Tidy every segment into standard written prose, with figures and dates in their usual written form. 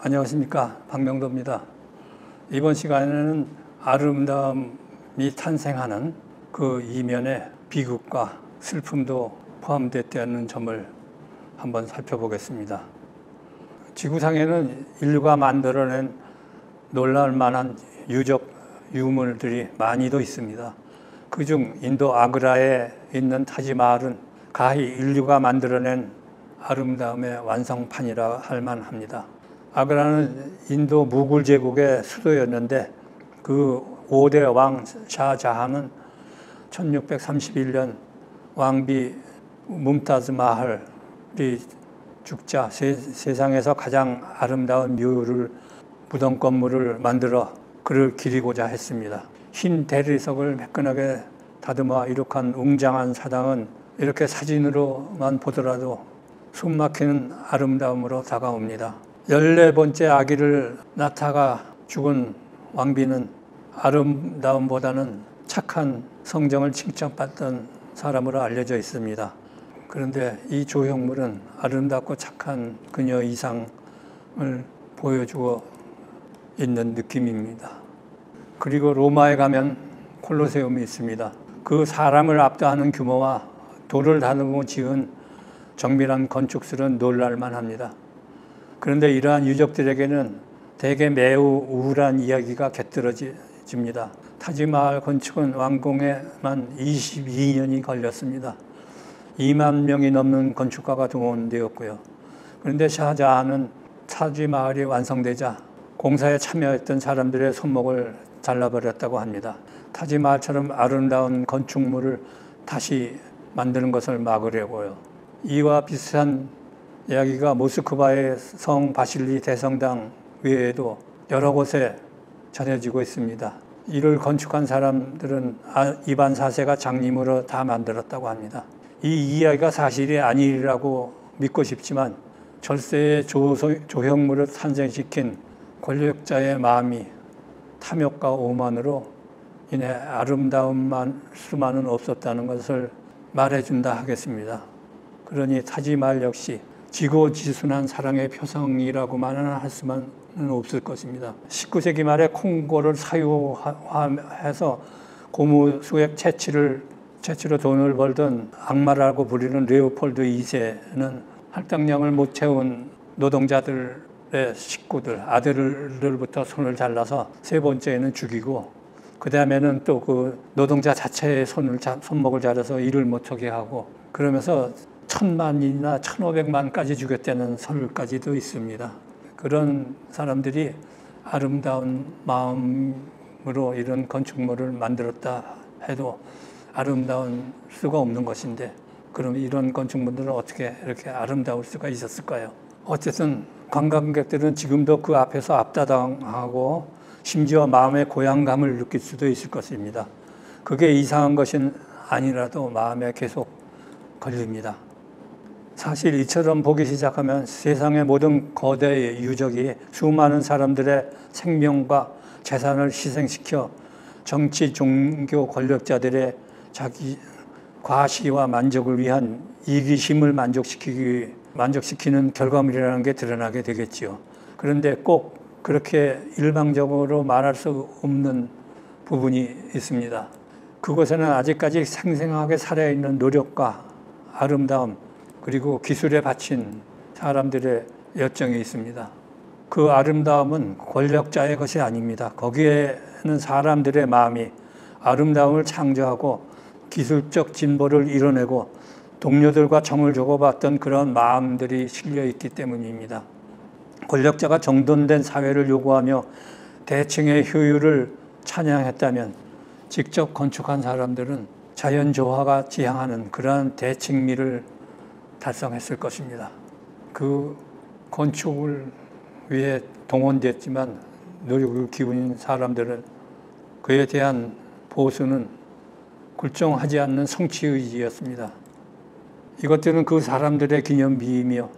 안녕하십니까, 박명도입니다. 이번 시간에는 아름다움이 탄생하는 그 이면에 비극과 슬픔도 포함되었다는 점을 한번 살펴보겠습니다. 지구상에는 인류가 만들어낸 놀랄 만한 유적 유물들이 많이도 있습니다. 그중 인도 아그라에 있는 타지마할은 가히 인류가 만들어낸 아름다움의 완성판이라 할 만합니다. 아그라는 인도 무굴 제국의 수도였는데 그 5대 왕 샤자한은 1631년 왕비 뭄타즈 마할이 죽자 세상에서 가장 아름다운 무덤 건물을 만들어 그를 기리고자 했습니다. 흰 대리석을 매끈하게 다듬어 이룩한 웅장한 사당은 이렇게 사진으로만 보더라도 숨막히는 아름다움으로 다가옵니다. 14번째 아기를 낳다가 죽은 왕비는 아름다움보다는 착한 성정을 칭찬받던 사람으로 알려져 있습니다. 그런데 이 조형물은 아름답고 착한 그녀 이상을 보여주고 있는 느낌입니다. 그리고 로마에 가면 콜로세움이 있습니다. 그 사람을 압도하는 규모와 돌을 다듬어 지은 정밀한 건축술은 놀랄만 합니다. 그런데 이러한 유적들에게는 대개 매우 우울한 이야기가 곁들여집니다. 타지마할 건축은 완공에만 22년이 걸렸습니다. 2만 명이 넘는 건축가가 동원되었고요. 그런데 샤자한은 타지마할이 완성되자 공사에 참여했던 사람들의 손목을 잘라버렸다고 합니다. 타지마할처럼 아름다운 건축물을 다시 만드는 것을 막으려고요. 이와 비슷한 이야기가 모스크바의 성 바실리 대성당 외에도 여러 곳에 전해지고 있습니다. 이를 건축한 사람들은 이반 4세가 장님으로 다 만들었다고 합니다. 이 이야기가 사실이 아니라고 믿고 싶지만 절세의 조형물을 탄생시킨 권력자의 마음이 탐욕과 오만으로 인해 아름다움만 수만은 없었다는 것을 말해준다 하겠습니다. 그러니 타지마할 역시 지고지순한 사랑의 표성이라고만은 할 수만은 없을 것입니다. 19세기 말에 콩고를 사유화해서 고무수액 채취로 돈을 벌던 악마라고 부리는 레오폴드 2세는 할당량을 못 채운 노동자들의 식구들, 아들들부터 손을 잘라서 세 번째에는 죽이고 그 다음에는 또 그 노동자 자체의 손목을 자르서 일을 못하게 하고 그러면서 1000만이나 1500만까지 죽였다는 설까지도 있습니다. 그런 사람들이 아름다운 마음으로 이런 건축물을 만들었다 해도 아름다울 수가 없는 것인데 그럼 이런 건축물들은 어떻게 이렇게 아름다울 수가 있었을까요? 어쨌든 관광객들은 지금도 그 앞에서 압도당하고 심지어 마음의 고향감을 느낄 수도 있을 것입니다. 그게 이상한 것은 아니라도 마음에 계속 걸립니다. 사실 이처럼 보기 시작하면 세상의 모든 거대 유적이 수많은 사람들의 생명과 재산을 희생시켜 정치, 종교 권력자들의 자기 과시와 만족을 위한 이기심을 만족시키는 결과물이라는 게 드러나게 되겠지요. 그런데 꼭 그렇게 일방적으로 말할 수 없는 부분이 있습니다. 그곳에는 아직까지 생생하게 살아있는 노력과 아름다움 그리고 기술에 바친 사람들의 열정이 있습니다. 그 아름다움은 권력자의 것이 아닙니다. 거기에는 사람들의 마음이 아름다움을 창조하고 기술적 진보를 이뤄내고 동료들과 정을 주고받던 그런 마음들이 실려 있기 때문입니다. 권력자가 정돈된 사회를 요구하며 대층의 효율을 찬양했다면 직접 건축한 사람들은 자연조화가 지향하는 그러한 대칭미를 달성했을 것입니다. 그 건축을 위해 동원됐지만 노력을 기울인 사람들은 그에 대한 보수는 굴종하지 않는 성취의지였습니다. 이것들은 그 사람들의 기념비이며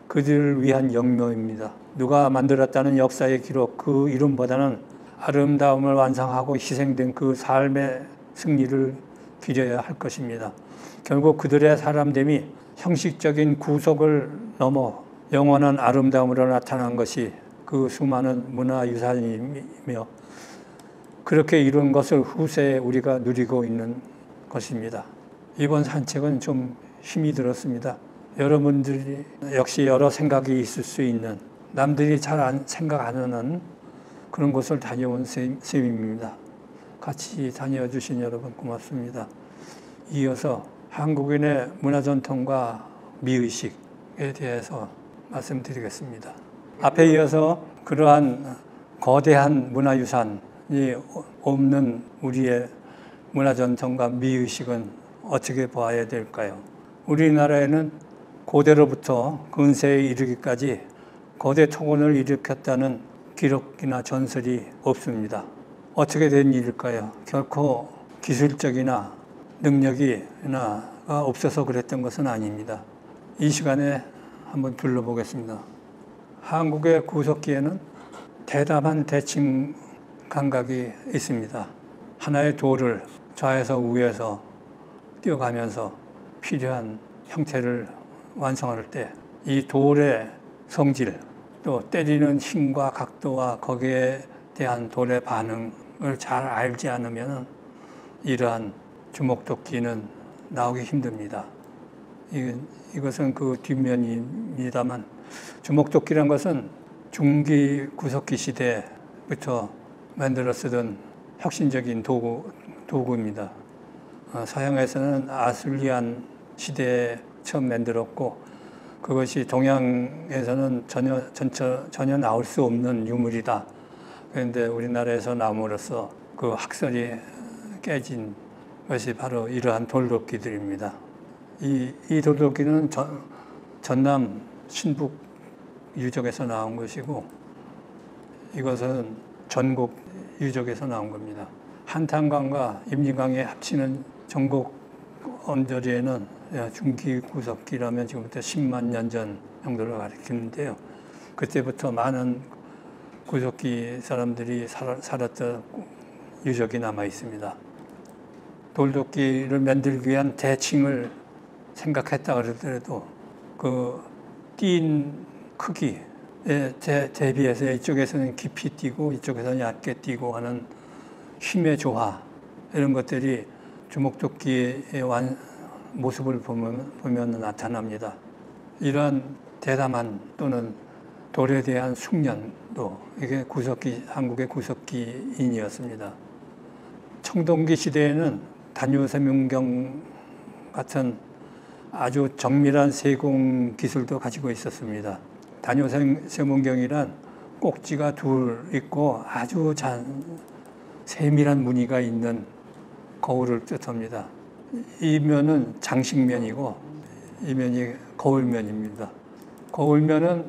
그들을 위한 영묘입니다. 누가 만들었다는 역사의 기록, 그 이름보다는 아름다움을 완성하고 희생된 그 삶의 승리를 기려야 할 것입니다. 결국 그들의 사람됨이 형식적인 구속을 넘어 영원한 아름다움으로 나타난 것이 그 그 수많은 문화유산이며 그렇게 이룬 것을 후세에 우리가 누리고 있는 것입니다. 이번 산책은 좀 힘이 들었습니다. 여러분들이 역시 여러 생각이 있을 수 있는 남들이 잘 생각 안 하는 그런 곳을 다녀온 셈입니다. 같이 다녀주신 여러분 고맙습니다. 이어서 한국인의 문화전통과 미의식에 대해서 말씀드리겠습니다. 앞에 이어서 그러한 거대한 문화유산이 없는 우리의 문화전통과 미의식은 어떻게 봐야 될까요? 우리나라에는 고대로부터 근세에 이르기까지 거대 토건을 일으켰다는 기록이나 전설이 없습니다. 어떻게 된 일일까요? 결코 기술적이나 능력이나 없어서 그랬던 것은 아닙니다. 이 시간에 한번 둘러보겠습니다. 한국의 구석기에는 대담한 대칭 감각이 있습니다. 하나의 돌을 좌에서 우에서 뛰어가면서 필요한 형태를 완성할 때 이 돌의 성질, 또 때리는 힘과 각도와 거기에 대한 돌의 반응을 잘 알지 않으면 이러한 주먹도끼는 나오기 힘듭니다. 이것은 그 뒷면입니다만 주먹도끼란 것은 중기 구석기 시대부터 만들어 쓰던 혁신적인 도구입니다. 서양에서는 아술리안 시대에 처음 만들었고 그것이 동양에서는 전혀 나올 수 없는 유물이다. 그런데 우리나라에서 나옴으로써 그 학설이 깨진 것이 바로 이러한 돌도끼들입니다. 이 돌도끼는 전남 신북 유적에서 나온 것이고 이것은 전국 유적에서 나온 겁니다. 한탄강과 임진강에 합치는 전국 언저리에는 중기구석기라면 지금부터 10만 년 전 정도를 가리키는데요. 그때부터 많은 구석기 사람들이 살았던 유적이 남아 있습니다. 돌도끼를 만들기 위한 대칭을 생각했다 그러더라도 그 띈 크기에 대비해서 이쪽에서는 깊이 띄고 이쪽에서는 얇게 띄고 하는 힘의 조화 이런 것들이 주먹도끼의 모습을 보면 나타납니다. 이러한 대담한 또는 돌에 대한 숙련도 이게 한국의 구석기인이었습니다. 청동기 시대에는 단유세문경 같은 아주 정밀한 세공 기술도 가지고 있었습니다. 단유세문경이란 꼭지가 둘 있고 아주 세밀한 무늬가 있는 거울을 뜻합니다. 이 면은 장식면이고 이 면이 거울면입니다. 거울면은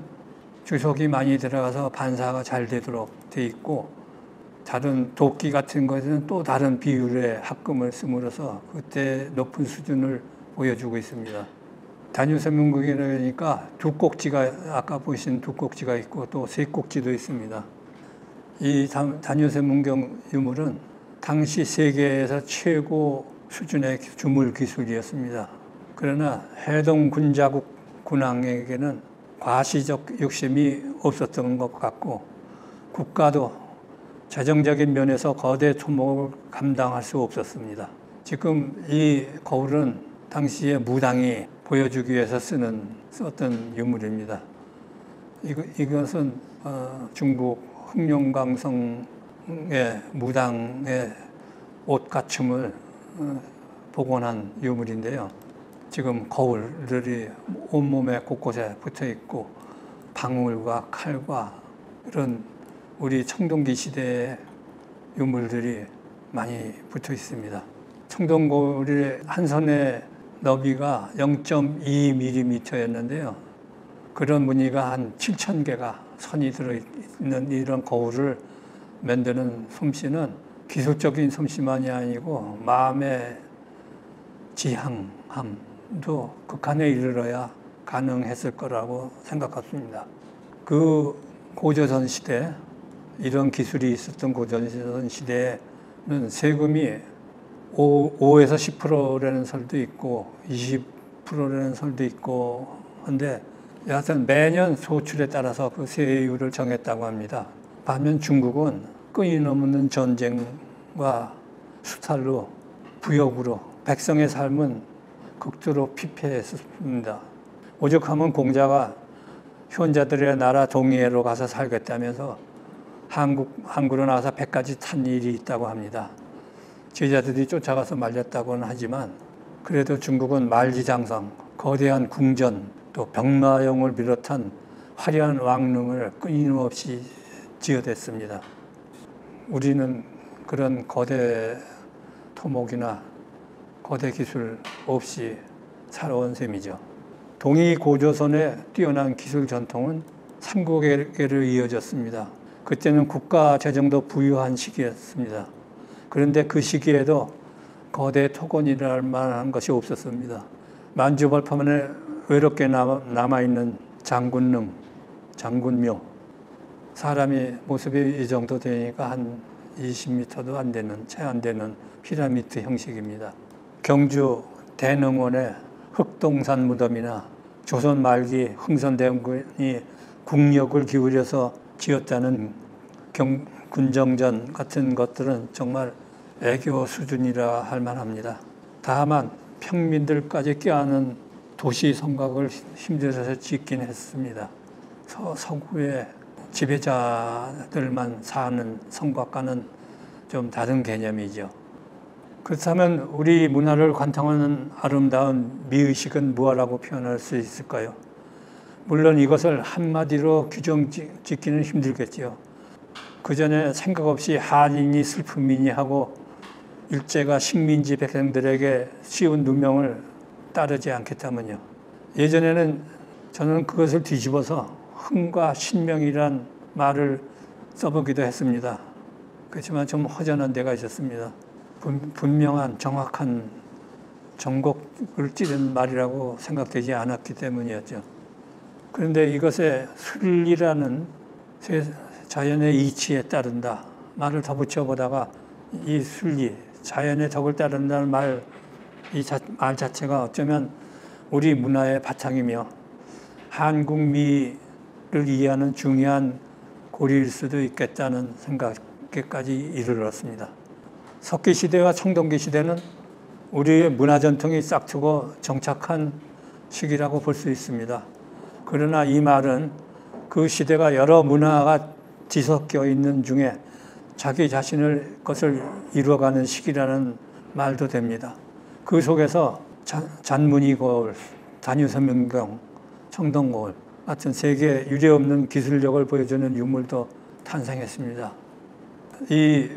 주석이 많이 들어가서 반사가 잘 되도록 돼 있고 다른 도끼 같은 것은 또 다른 비율의 합금을 씀으로써 그때 높은 수준을 보여주고 있습니다. 단유세문경이라니까 두 꼭지가 아까 보신 두 꼭지가 있고 또 세 꼭지도 있습니다. 이 단유세문경 유물은 당시 세계에서 최고 수준의 주물 기술이었습니다. 그러나 해동 군자국 군왕에게는 과시적 욕심이 없었던 것 같고 국가도 재정적인 면에서 거대 토목을 감당할 수 없었습니다. 지금 이 거울은 당시에 무당이 보여주기 위해서 썼던 유물입니다. 이것은 중국 흑룡강성의 무당의 옷갖춤을 복원한 유물인데요. 지금 거울들이 온몸에 곳곳에 붙어 있고 방울과 칼과 이런 우리 청동기 시대의 유물들이 많이 붙어 있습니다. 청동거울의 한 선의 너비가 0.2mm였는데요. 그런 무늬가 한 7,000개가 선이 들어있는 이런 거울을 만드는 솜씨는 기술적인 솜씨만이 아니고 마음의 지향함도 극한에 이르러야 가능했을 거라고 생각했습니다. 그 고조선 시대, 이런 기술이 있었던 고조선 시대에는 세금이 5에서 10%라는 설도 있고 20%라는 설도 있고 한데 여하튼 매년 소출에 따라서 그 세율을 정했다고 합니다. 반면 중국은 끊임없는 전쟁과 수탈로 부역으로 백성의 삶은 극도로 피폐했습니다. 오죽하면 공자가 현자들의 나라 동해로 가서 살겠다면서 항구로 나와서 배까지 탄 일이 있다고 합니다. 제자들이 쫓아가서 말렸다고는 하지만 그래도 중국은 만리장성, 거대한 궁전, 또 병마용을 비롯한 화려한 왕릉을 끊임없이 지어댔습니다. 우리는 그런 거대 토목이나 거대 기술 없이 살아온 셈이죠. 동이고조선의 뛰어난 기술 전통은 삼국에게로 이어졌습니다. 그때는 국가 재정도 부유한 시기였습니다. 그런데 그 시기에도 거대 토건이랄 만한 것이 없었습니다. 만주벌판에 외롭게 남아있는 장군릉, 장군묘, 사람이 모습이 이 정도 되니까 한 20m도 안 되는, 채 안 되는 피라미드 형식입니다. 경주 대능원의 흑동산 무덤이나 조선 말기 흥선대원군이 국력을 기울여서 지었다는 군정전 같은 것들은 정말 애교 수준이라 할 만합니다. 다만 평민들까지 껴안은 도시 성곽을 힘들어서 짓긴 했습니다. 서구의 지배자들만 사는 성곽과는 좀 다른 개념이죠. 그렇다면 우리 문화를 관통하는 아름다운 미의식은 무엇이라고 표현할 수 있을까요? 물론 이것을 한마디로 규정 짓기는 힘들겠죠. 그 전에 생각 없이 한인이 슬픔이니 하고 일제가 식민지 백성들에게 씌운 누명을 따르지 않겠다면요. 예전에는 저는 그것을 뒤집어서 흥과 신명이란 말을 써보기도 했습니다. 그렇지만 좀 허전한 데가 있었습니다. 분명한 정확한 정곡을 찌른 말이라고 생각되지 않았기 때문이었죠. 그런데 이것에 순리라는 자연의 이치에 따른다 말을 더 붙여보다가 이 순리, 자연의 덕을 따른다는 말, 말 자체가 어쩌면 우리 문화의 바탕이며 한국미를 이해하는 중요한 고리일 수도 있겠다는 생각까지 이르렀습니다. 석기시대와 청동기 시대는 우리의 문화 전통이 싹트고 정착한 시기라고 볼 수 있습니다. 그러나 이 말은 그 시대가 여러 문화가 뒤섞여 있는 중에 자기 자신의 것을 이루어가는 시기라는 말도 됩니다. 그 속에서 잔문이거울, 단유서명경, 청동거울 같은 세계 유례없는 기술력을 보여주는 유물도 탄생했습니다. 이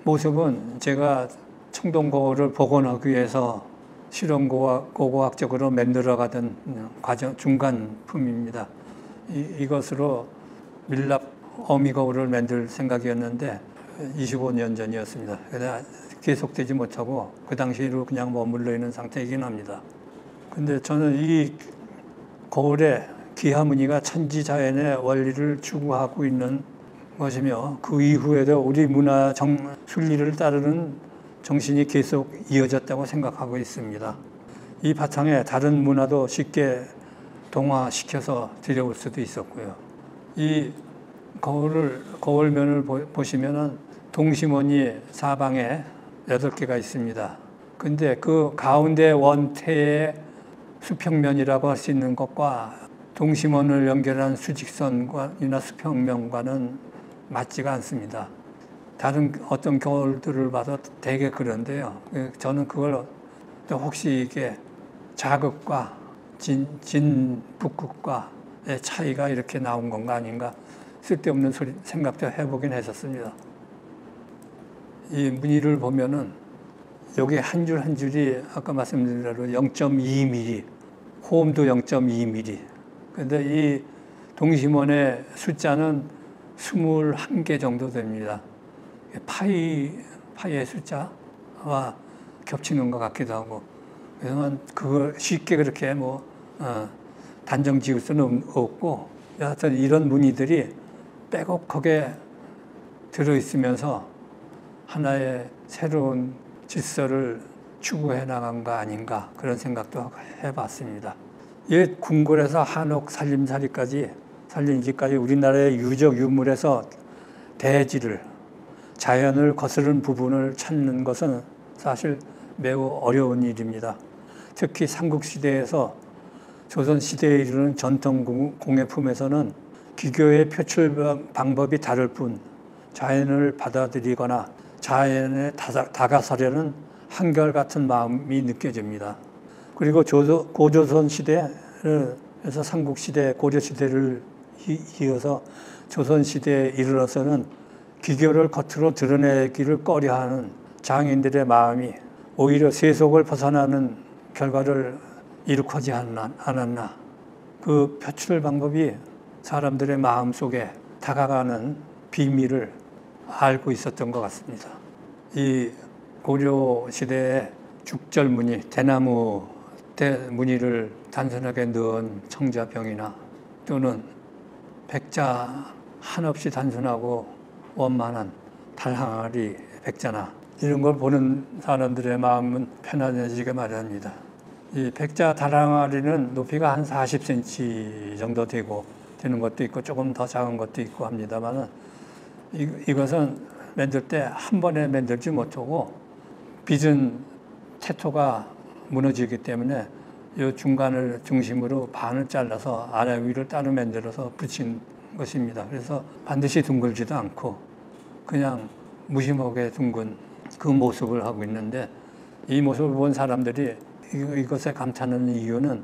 모습은 제가 청동거울을 복원하기 위해서 실험고고학적으로 만들어가던 과정 중간품입니다. 이것으로 밀랍 어미거울을 만들 생각이었는데 25년 전이었습니다. 그래서 계속되지 못하고 그 당시로 그냥 머물러 있는 상태이긴 합니다. 근데 저는 이 거울의 기하무늬가 천지자연의 원리를 추구하고 있는 것이며 그 이후에도 우리 문화 순리를 따르는 정신이 계속 이어졌다고 생각하고 있습니다. 이 바탕에 다른 문화도 쉽게 동화시켜서 들여올 수도 있었고요. 이 거울면을 보시면은 동심원이 사방에 8개가 있습니다. 근데 그 가운데 원태의 수평면이라고 할 수 있는 것과 동심원을 연결한 수직선이나 수평면과는 맞지가 않습니다. 다른 어떤 거울들을 봐도 되게 그런데요. 저는 그걸 혹시 이게 자극과 진북극과의 차이가 이렇게 나온 건가 아닌가 쓸데없는 생각도 해보긴 했었습니다. 이 무늬를 보면은 여기 한 줄 한 줄이 아까 말씀드린 대로 0.2mm, 호음도 0.2mm. 근데 이 동심원의 숫자는 21개 정도 됩니다. 파이의 숫자와 겹치는 것 같기도 하고. 그래서 그걸 쉽게 그렇게 단정 지을 수는 없고, 여하튼 이런 무늬들이 빼곡하게 들어있으면서 하나의 새로운 질서를 추구해 나간 거 아닌가 그런 생각도 해봤습니다. 옛 궁궐에서 한옥 살림지까지 우리나라의 유적 유물에서 대지를, 자연을 거스른 부분을 찾는 것은 사실 매우 어려운 일입니다. 특히 삼국시대에서 조선시대에 이르는 전통 공예품에서는 기교의 표출 방법이 다를 뿐 자연을 받아들이거나 자연에 다가서려는 한결같은 마음이 느껴집니다. 그리고 고조선 시대에서 삼국시대, 고려시대를 이어서 조선시대에 이르러서는 기교를 겉으로 드러내기를 꺼려하는 장인들의 마음이 오히려 세속을 벗어나는 결과를 이룩하지 않았나. 그 표출 방법이 사람들의 마음속에 다가가는 비밀을 알고 있었던 것 같습니다. 이 고려시대의 죽절무늬, 대나무 무늬를 단순하게 넣은 청자병이나 또는 백자 한없이 단순하고 원만한 달항아리 백자나 이런 걸 보는 사람들의 마음은 편안해지게 마련입니다. 이 백자 달항아리는 높이가 한 40cm 정도 되는 것도 있고 조금 더 작은 것도 있고 합니다만 이것은 만들 때 한 번에 만들지 못하고 빚은 태토가 무너지기 때문에 이 중간을 중심으로 반을 잘라서 아래 위를 따로 만들어서 붙인 것입니다. 그래서 반드시 둥글지도 않고 그냥 무심하게 둥근 그 모습을 하고 있는데 이 모습을 본 사람들이 이것에 감탄하는 이유는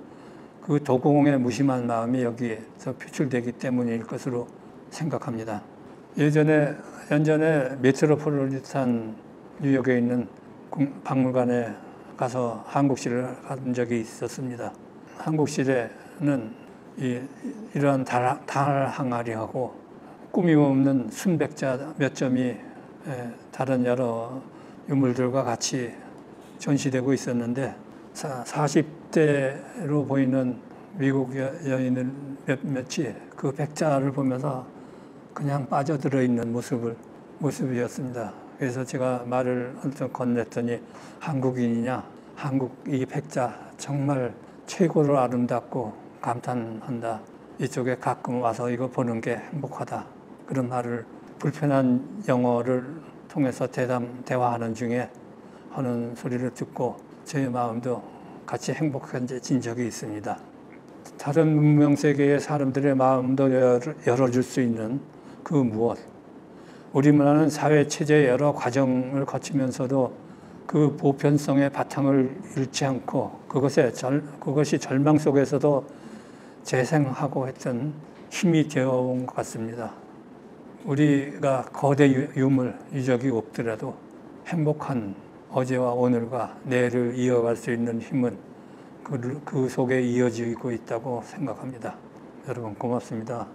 그 도공의 무심한 마음이 여기에서 표출되기 때문일 것으로 생각합니다. 연전에 메트로폴리탄 뉴욕에 있는 박물관에 가서 한국시를 간 적이 있었습니다. 한국시에는 이러한 달항아리하고 꾸밈없는 순백자 몇 점이 다른 여러 유물들과 같이 전시되고 있었는데 40대로 보이는 미국 여인을 몇몇이 그 백자를 보면서 그냥 빠져들어 있는 모습이었습니다. 그래서 제가 말을 언뜻 건넸더니 한국인이냐? 한국 이 백자 정말 최고로 아름답고 감탄한다. 이쪽에 가끔 와서 이거 보는 게 행복하다. 그런 말을 불편한 영어를 통해서 대화하는 중에 하는 소리를 듣고 제 마음도 같이 행복해진 적이 있습니다. 다른 문명 세계의 사람들의 마음도 열어줄 수 있는 그 무엇. 우리 문화는 사회 체제의 여러 과정을 거치면서도 그 보편성의 바탕을 잃지 않고 그것이 절망 속에서도 재생하고 했던 힘이 되어온 것 같습니다. 우리가 거대 유적이 없더라도 행복한 어제와 오늘과 내일을 이어갈 수 있는 힘은 그 속에 이어지고 있다고 생각합니다. 여러분 고맙습니다.